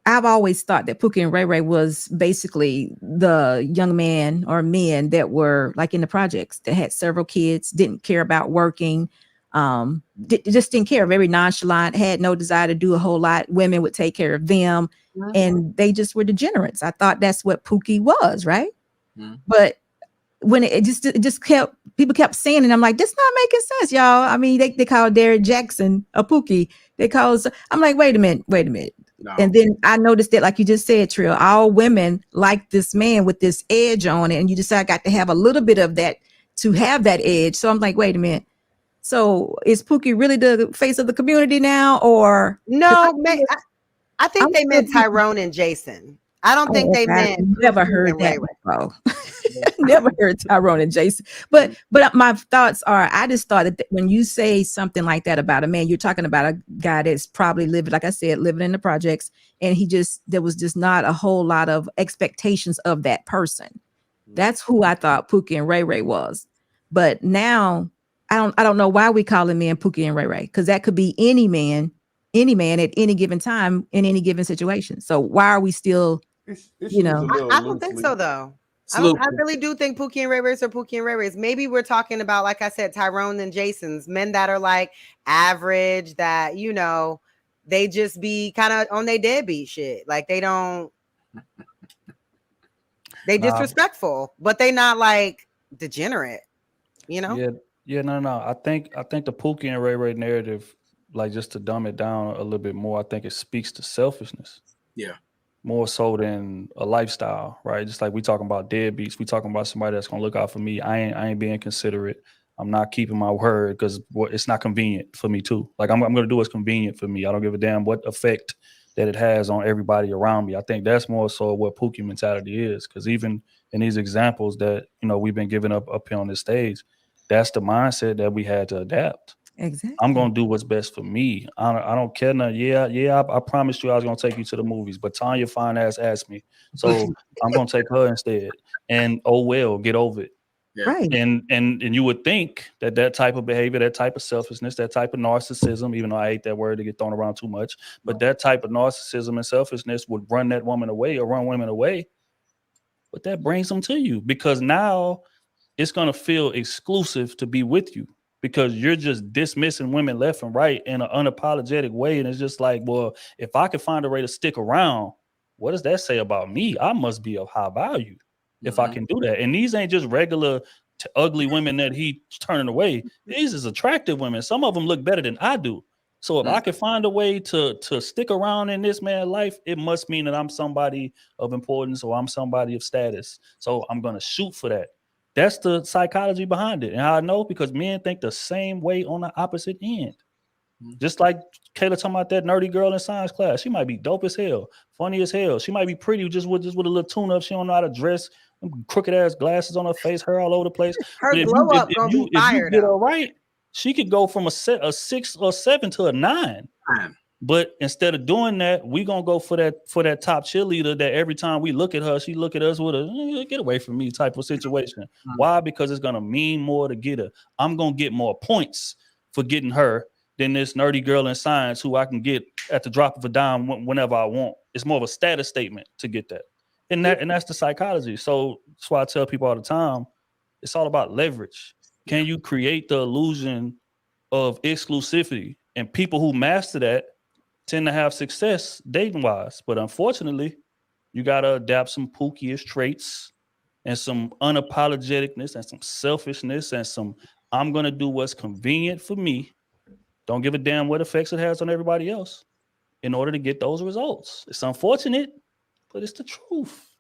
I've always thought that Pookie and Ray Ray was basically the young man or men that were like in the projects that had several kids, didn't care about working, just didn't care, very nonchalant, had no desire to do a whole lot. Women would take care of them, and they just were degenerates. I thought that's what Pookie was, right? But when it just kept, people kept saying, and I'm like, this not making sense, y'all. I mean, they call Derek Jackson a Pookie. They call us, I'm like, wait a minute. No. And then I noticed that, like you just said, Trill, all women like this man with this edge on it, and you just I got to have a little bit of that to have that edge. So I'm like, wait a minute. So is Pookie really the face of the community now, or no? I think they meant Tyrone and Jason. I don't think they meant. Never heard that before. Never heard Tyrone and Jason. But my thoughts are, I just thought that when you say something like that about a man, you're talking about a guy that's probably living, like I said, living in the projects, and there was just not a whole lot of expectations of that person. That's who I thought Pookie and Ray Ray was. But now I don't know why we call him man Pookie and Ray Ray, because that could be any man at any given time in any given situation. So why are we still, I don't think so though. I really do think Pookie and Ray Rays are Pookie and Ray Rays. Maybe we're talking about, like I said, Tyrone and Jason's, men that are like average, that, they just be kind of on their deadbeat shit. Like they disrespectful, but they not like degenerate, Yeah, no. I think the Pookie and Ray Ray narrative, like, just to dumb it down a little bit more, I think it speaks to selfishness. Yeah. More so than a lifestyle, right? Just like we talking about deadbeats, we talking about somebody that's gonna look out for me. I ain't being considerate. I'm not keeping my word because it's not convenient for me too. Like I'm gonna do what's convenient for me. I don't give a damn what effect that it has on everybody around me. I think that's more so what Pookie mentality is. Because even in these examples that we've been giving up here on this stage, that's the mindset that we had to adapt. Exactly. I'm gonna do what's best for me. I don't care now. I promised you I was gonna take you to the movies, but Tanya fine ass asked me, so I'm gonna take her instead. And oh well, get over it. Yeah. Right. And you would think that type of behavior, that type of selfishness, that type of narcissism, even though I hate that word to get thrown around too much, but that type of narcissism and selfishness would run that woman away or run women away. But that brings them to you because now it's gonna feel exclusive to be with you. Because you're just dismissing women left and right in an unapologetic way. And it's just like, well, if I could find a way to stick around, what does that say about me? I must be of high value if I can do that. And these ain't just regular ugly women that he turning away. These is attractive women. Some of them look better than I do. So if I can find a way to stick around in this man's life, it must mean that I'm somebody of importance or I'm somebody of status. So I'm going to shoot for that. That's the psychology behind it. And I know because men think the same way on the opposite end. Just like Kayla talking about that nerdy girl in science class. She might be dope as hell, funny as hell. She might be pretty just with a little tune-up. She don't know how to dress, crooked ass glasses on her face, hair all over the place. Her glow up gonna be fire. If you get her right, she could go from a 6 or 7 to a 9. But instead of doing that, we gonna go for that top cheerleader that every time we look at her, she look at us with a get away from me type of situation. Why? Because it's gonna mean more to get her. I'm gonna get more points for getting her than this nerdy girl in science who I can get at the drop of a dime whenever I want. It's more of a status statement to get that. And that's the psychology. So that's why I tell people all the time, it's all about leverage. Can you create the illusion of exclusivity? And people who master that tend to have success dating wise. But unfortunately, you got to adapt some Pookie-ish traits and some unapologeticness and some selfishness and some I'm going to do what's convenient for me. Don't give a damn what effects it has on everybody else in order to get those results. It's unfortunate, but it's the truth.